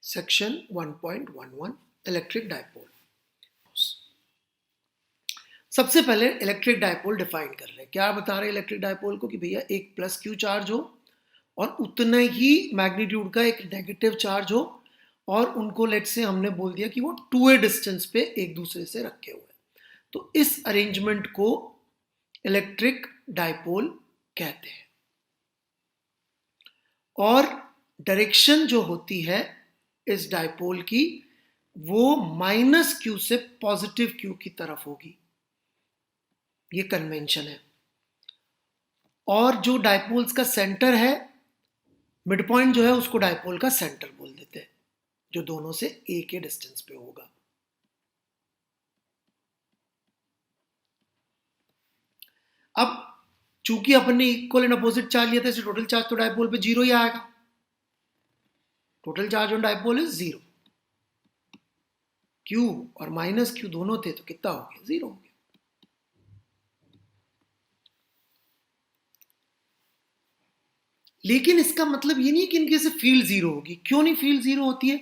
Section 1.11 electric dipole. सबसे पहले electric dipole define कर रहे हैं। क्या बता रहे हैं इलेक्ट्रिक डायपोल को कि भैया एक प्लस क्यू चार्ज हो और उतना ही मैग्नीट्यूड का एक नेगेटिव चार्ज हो, और उनको लेट से हमने बोल दिया कि वो 2a डिस्टेंस पे एक दूसरे से रखे हुए हैं। तो इस अरेंजमेंट को इलेक्ट्रिक डायपोल कहते हैं। और डायरेक्शन जो होती है इस डायपोल की वो माइनस क्यू से पॉजिटिव क्यू की तरफ होगी, ये कन्वेंशन है। और जो डायपोल्स का सेंटर है, मिड पॉइंट जो है उसको डायपोल का सेंटर बोल देते हैं, जो दोनों से ए के डिस्टेंस पे होगा। अब चूंकि अपन ने इक्वल एंड अपोजिट चार्ज लिया था, इसलिए टोटल चार्ज तो डायपोल पे जीरो ही आएगा। Total charge on dipole is zero. Q और माइनस क्यू दोनों थे तो कितना हो गया? जीरो हो गया। लेकिन इसका मतलब ये नहीं कि इनके से फील्ड जीरो होगी। क्यों नहीं फील्ड जीरो होती है?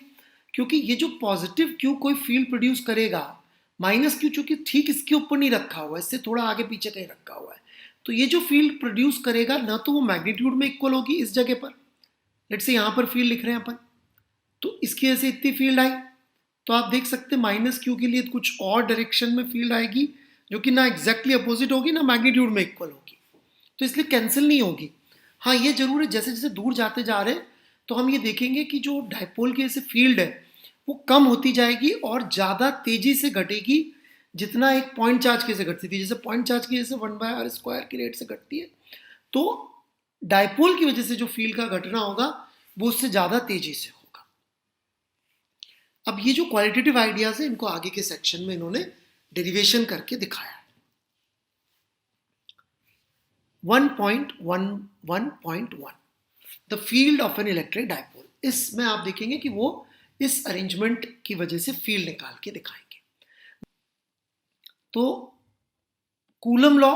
क्योंकि ये जो पॉजिटिव क्यू कोई फील्ड प्रोड्यूस करेगा, माइनस क्यू चूंकि ठीक इसके ऊपर नहीं रखा हुआ है, इससे थोड़ा आगे पीछे कहीं रखा हुआ है, तो ये जो फील्ड प्रोड्यूस करेगा ना तो वो मैग्नीट्यूड में इक्वल होगी इस जगह पर। लेट्स से यहां पर फील्ड लिख रहे हैं अपन, तो इसकी वजह से इतनी फील्ड आई। तो आप देख सकते हैं माइनस क्यू के लिए कुछ और डायरेक्शन में फील्ड आएगी, जो कि ना एग्जैक्टली अपोजिट होगी ना मैग्नीट्यूड में इक्वल होगी, तो इसलिए कैंसिल नहीं होगी। हाँ, ये जरूर है जैसे जैसे दूर जाते जा रहे हैं तो हम ये देखेंगे कि जो डायपोल की जैसे फील्ड है वो कम होती जाएगी और ज़्यादा तेजी से घटेगी, जितना एक पॉइंट चार्ज की से घटती थी। जैसे पॉइंट चार्ज की जैसे 1/r² की रेट से घटती है, तो डायपोल की वजह से जो फील्ड का घटना होगा वो उससे ज़्यादा तेजी से होगा। अब ये जो क्वालिटेटिव आइडियाज है इनको आगे के सेक्शन में इन्होंने डेरिवेशन करके दिखाया है। 1.11.1 the field of an electric dipole. इसमें आप देखेंगे कि वो इस अरेंजमेंट की वजह से फील्ड निकाल के दिखाएंगे। तो कूलम लॉ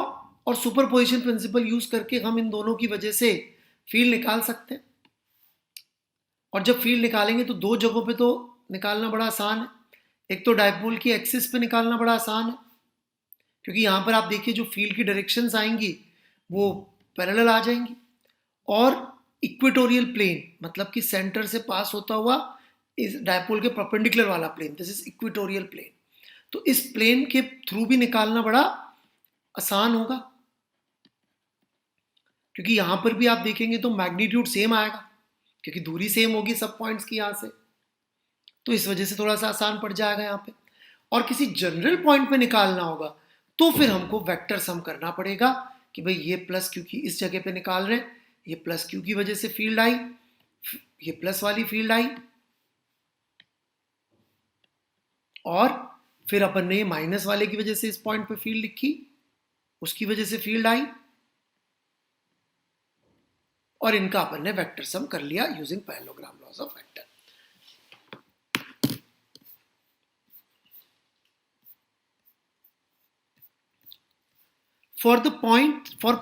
और सुपरपोजिशन प्रिंसिपल यूज करके हम इन दोनों की वजह से फील्ड निकाल सकते हैं। और जब फील्ड निकालेंगे तो दो जगहों पे तो निकालना बड़ा आसान है। एक तो डायपोल की एक्सिस पे निकालना बड़ा आसान है, क्योंकि यहां पर आप देखिए जो फील्ड की डायरेक्शंस आएंगी वो पैरेलल आ जाएंगी। और इक्वेटोरियल प्लेन मतलब कि सेंटर से पास होता हुआ इस डायपोल के परपेंडिकुलर वाला plane, this is equatorial plane. तो इस प्लेन के थ्रू भी निकालना बड़ा आसान होगा, क्योंकि यहां पर भी आप देखेंगे तो मैग्नीट्यूड सेम आएगा, क्योंकि दूरी सेम होगी सब पॉइंट्स की यहां से, तो इस वजह से थोड़ा सा आसान पड़ जाएगा यहां पे। और किसी जनरल पॉइंट पे निकालना होगा तो फिर हमको वेक्टर सम करना पड़ेगा कि भाई ये प्लस क्यू की इस जगह पे निकाल रहे हैं, ये प्लस क्यू की वजह से फील्ड आई, ये प्लस वाली फील्ड आई, और फिर अपन ने माइनस वाले की वजह से इस पॉइंट पे फील्ड लिखी, उसकी वजह से फील्ड आई, और इनका अपन ने वेक्टर सम कर लिया using parallelogram laws of vector. For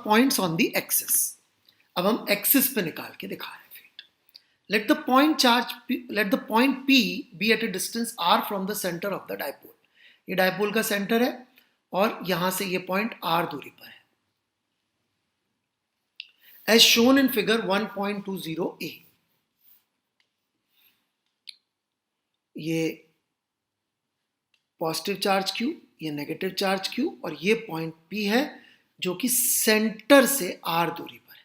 points on the axis, अब हम एक्सिस पे निकाल के दिखा रहे हैं field. Let the point P be at a distance r from the center of the dipole। ये डायपोल का सेंटर है और यहां से ये पॉइंट r दूरी पर है, as shown in figure 1.20a। ये पॉजिटिव चार्ज Q, ये नेगेटिव चार्ज Q, और ये पॉइंट P है जो कि सेंटर से r दूरी पर है।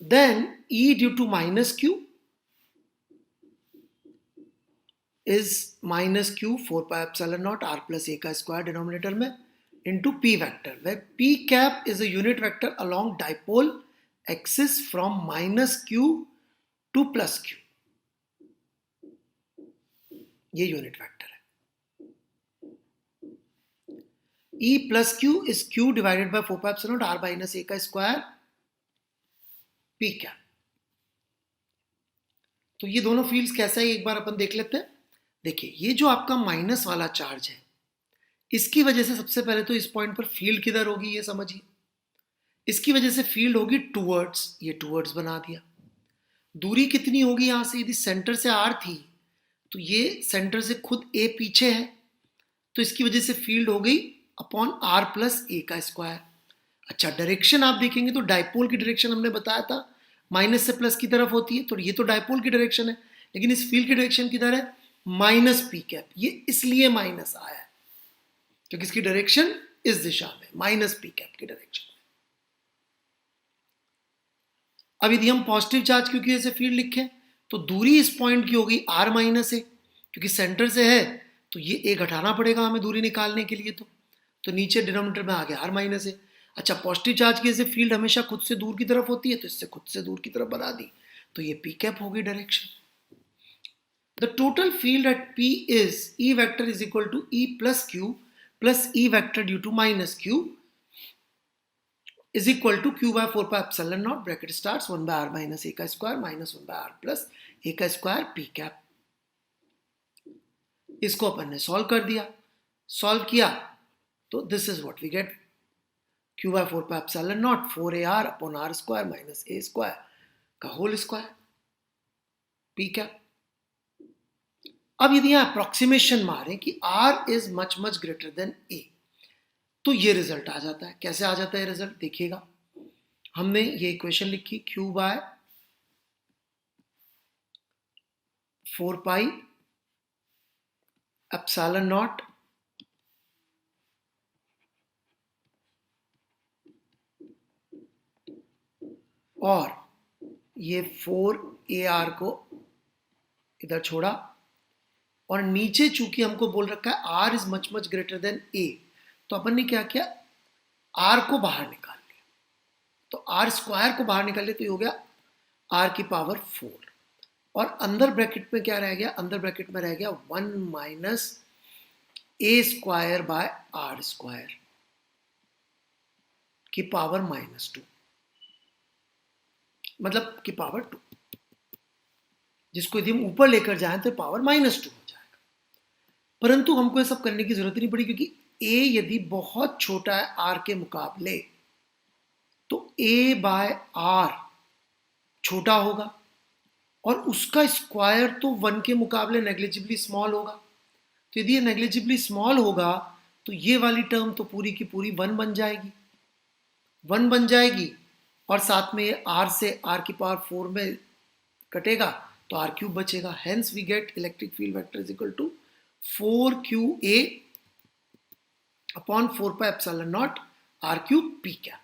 Then E due to minus Q is minus Q 4π0 r plus a का स्क्वायर डिनोमिनेटर में into P vector, where P cap is a unit vector along dipole axis from minus Q to plus Q। ये unit vector है। E plus Q is Q divided by 4π0 r minus a का square P cap। तो ये दोनों fields कैसा है एक बार अपन देख लेते हैं। देखिए ये जो आपका माइनस वाला चार्ज है, इसकी वजह से सबसे पहले तो इस पॉइंट पर फील्ड किधर होगी ये समझिए। इसकी वजह से फील्ड होगी टूवर्ड्स, ये टूवर्ड्स बना दिया। दूरी कितनी होगी यहां से, यदि सेंटर से आर थी तो ये सेंटर से खुद ए पीछे है, तो इसकी वजह से फील्ड हो गई अपॉन आर प्लस ए का स्क्वायर। अच्छा, डायरेक्शन आप देखेंगे तो डायपोल की डायरेक्शन हमने बताया था माइनस से प्लस की तरफ होती है, तो ये तो डायपोल की डायरेक्शन है, लेकिन इस फील्ड की डायरेक्शन किधर है, माइनस पी कैप। ये इसलिए माइनस आया है क्योंकि इसकी डायरेक्शन इस दिशा में, माइनस पी कैप की डायरेक्शन में। अब यदि हम पॉजिटिव चार्ज क्योंकि ऐसे फील्ड लिखें तो दूरी इस पॉइंट की होगी आर माइनस ए, क्योंकि सेंटर से है तो ये ए घटाना पड़ेगा हमें दूरी निकालने के लिए, तो नीचे डिनोमिनेटर में आ गया आर माइनस ए। अच्छा, पॉजिटिव चार्ज की ऐसे फील्ड हमेशा खुद से दूर की तरफ होती है, तो इससे खुद से दूर की तरफ बना दी, तो ये पी कैप होगी direction. The total field at P is E vector is equal to E plus E vector due to minus Q is equal to q by 4 pi epsilon naught bracket starts 1 by r minus a का square minus 1 by r plus a का square p cap. इसको अपन ने solve कर दिया, solve किया तो this is what we get, q by 4 pi epsilon naught 4ar upon r square minus a square का होल स्क्वायर p कैप। अब यदि यहां अप्रोक्सीमेशन मारें कि r is much much greater than a, तो ये रिजल्ट आ जाता है। कैसे आ जाता है रिजल्ट देखिएगा, हमने ये इक्वेशन लिखी q by 4 pi epsilon naught और ये 4ar को इधर छोड़ा और नीचे चूंकि हमको बोल रखा है r is much much greater than a, तो अपन ने क्या किया, r को बाहर निकाल लिया, तो r स्क्वायर को बाहर निकाल लिया, तो ये हो गया r की पावर 4 और अंदर ब्रैकेट में क्या रह गया, अंदर ब्रैकेट में रह गया 1 minus A square by R square की पावर -2, मतलब की पावर 2, जिसको यदि हम ऊपर लेकर जाएं तो पावर -2 हो जाएगा। परंतु हमको ये सब करने की जरूरत नहीं पड़ी, क्योंकि a यदि बहुत छोटा है r के मुकाबले तो a बाय r छोटा होगा और उसका स्क्वायर तो 1 के मुकाबले नेग्लिजिबली स्मॉल होगा। तो यदि ये नेग्लिजिबली स्मॉल होगा तो ये वाली टर्म तो पूरी की पूरी 1 बन जाएगी, 1 बन जाएगी और साथ में ये r से r की पावर 4 में कटेगा तो r क्यूब बचेगा। Hence we get electric field vector is equal to 4qa upon 4 pi epsilon naught r cube p cap.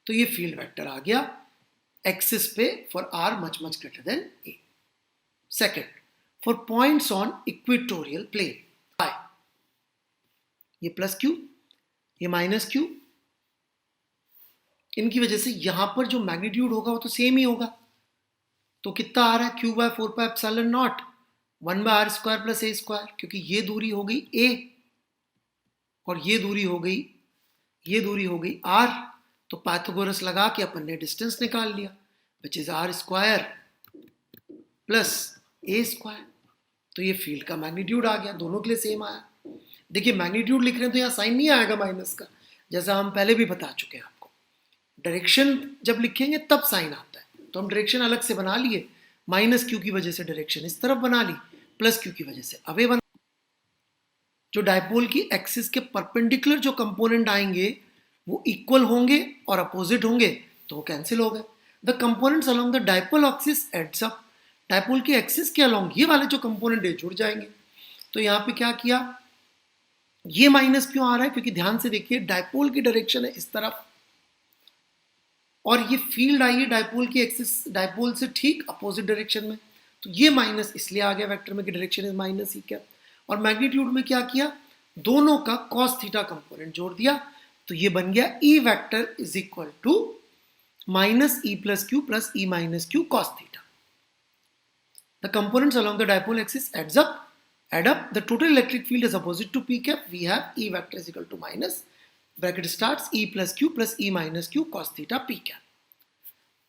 तो ये फील्ड वेक्टर आ गया एक्सिस पे for r much much greater than a। Second, for points on equatorial plane, ये plus Q ये minus Q, इनकी वजह से यहां पर जो मैग्नीट्यूड होगा वो तो सेम ही होगा। तो कितना आ रहा है, q by 4 pi epsilon naught 1 by R square plus A square, क्योंकि ये दूरी हो गई a और ये दूरी हो गई r, तो पाइथागोरस लगा के अपन ने डिस्टेंस निकाल लिया which is r square plus A square. तो ये फील्ड का मैग्नीट्यूड आ गया, दोनों के लिए सेम आया। देखिए मैग्नीट्यूड लिख रहे हैं तो यहाँ साइन नहीं आएगा माइनस का, जैसा हम पहले भी बता चुके हैं आपको। डायरेक्शन जब लिखेंगे तब साइन आता है, तो हम डायरेक्शन अलग से बना लिए, माइनस क्यू की वजह से डायरेक्शन इस तरफ बना ली, प्लस क्यू की वजह से अवे बना। जो डायपोल की एक्सिस के परपेंडिकुलर जो कंपोनेंट आएंगे वो इक्वल होंगे और अपोजिट होंगे तो वो कैंसिल हो गए। The components along the dipole axis adds up, dipole की एक्सिस के अलोंग ये वाले जो कंपोनेंट है जुड़ जाएंगे। तो यहाँ पे क्या किया, ये माइनस क्यों आ रहा है, क्योंकि ध्यान से देखिए डायपोल की डायरेक्शन है इस तरफ और ये फील्ड आई है डायपोल की एक्सिस, डायपोल से ठीक अपोजिट डायरेक्शन में, तो ये माइनस इसलिए आ गया वेक्टर में कि डायरेक्शन इज माइनस ही क्या। और मैग्नीट्यूड में क्या किया, दोनों का कॉस थीटा कंपोनेंट जोड़ दिया, तो ये बन गया E vector is equal to minus E plus E minus Q cos theta. The components along the dipole axis add up the total electric field is opposite to p cap, we have E vector is equal to minus bracket starts E plus E minus Q cos theta p cap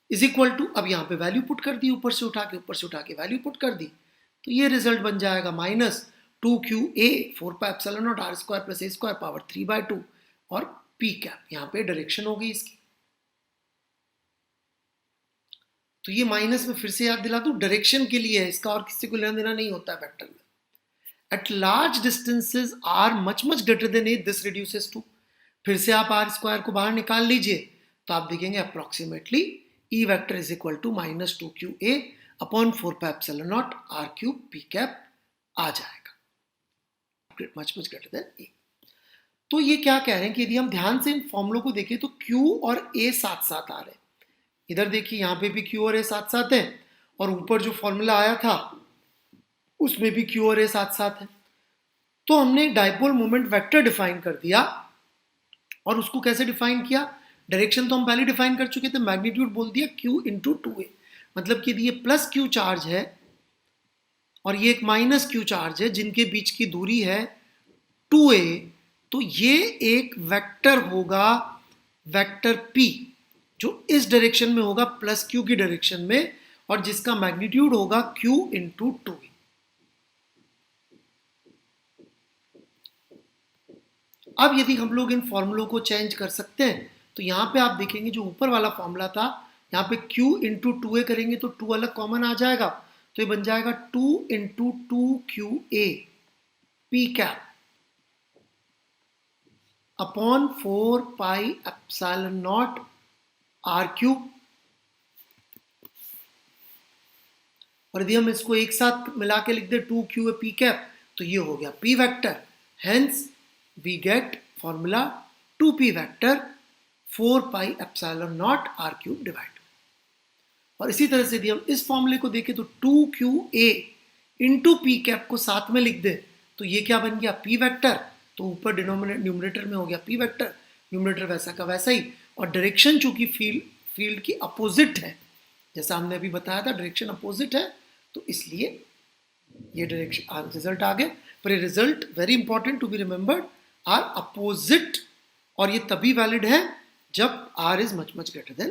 is equal to, अब यहाँ पे value put कर दी, ऊपर से उठा के value put कर दी, तो ये रिजल्ट बन जाएगा minus 2qa 4 pi epsilon naught r square plus a square power 3/2 और p कैप, यहाँ पे डायरेक्शन हो गई इसकी। तो ये माइनस में फिर से याद दिला दूं, डायरेक्शन के लिए है इसका, और किसी को लेना देना नहीं होता है वेक्टर में। At large distances R much much greater than A, this reduces to, फिर से आप आर स्क्वायर को बाहर निकाल लीजिए तो आप देखेंगे approximately E vector is equal to minus 2qa upon 4πε0 r cube P cap आ जाएगा, much much greater than a. तो ये क्या कह रहे हैं कि यदि हम ध्यान से इन फॉर्मूलों को देखें तो Q और A साथ साथ आ रहे हैं। इधर देखिए यहाँ पे भी Q और A साथ साथ है, और ऊपर जो फॉर्मूला आया था उसमें भी Q और A साथ साथ है। तो हमने डाइपोल मोमेंट वेक्टर डिफाइन कर दिया, और उसको कैसे डिफाइन किया, डायरेक्शन तो हम पहले डिफाइन कर चुके थे, मैग्नीट्यूड बोल दिया Q इंटू 2A, मतलब कि यदि ये प्लस Q चार्ज है और ये एक माइनस Q चार्ज है जिनके बीच की दूरी है 2A, तो ये एक वेक्टर होगा, वेक्टर P, जो इस डायरेक्शन में होगा प्लस Q की डायरेक्शन में, और जिसका मैग्नीट्यूड होगा Q इंटू 2A। अब यदि हम लोग इन फॉर्मूलों को चेंज कर सकते हैं तो यहाँ पे आप देखेंगे जो ऊपर वाला फॉर्मूला था, यहाँ पे Q इंटू 2A करेंगे तो 2 अलग कॉमन आ जाएगा, तो ये बन जाएगा 2 into 2QA P cap upon 4πε0 r cube. और यदि हम इसको एक साथ मिला के लिख दे 2QA पी कैप तो ये हो गया P vector, hence we get formula 2P vector 4πε0 r cube divide. और इसी तरह से यदि हम इस फॉर्मूले को देखें तो 2QA इंटू पी कैप को साथ में लिख दे तो ये क्या बन गया P वेक्टर, तो ऊपर न्यूमरेटर में हो गया P वेक्टर, न्यूमरेटर वैसा का वैसा ही, और डायरेक्शन चूंकि फील्ड की अपोजिट है, जैसा हमने अभी बताया था डायरेक्शन अपोजिट है, तो इसलिए ये डायरेक्शन रिजल्ट आ गए। पर ये result very important to be remembered, are opposite, और ये तभी वैलिड है जब R is much much greater then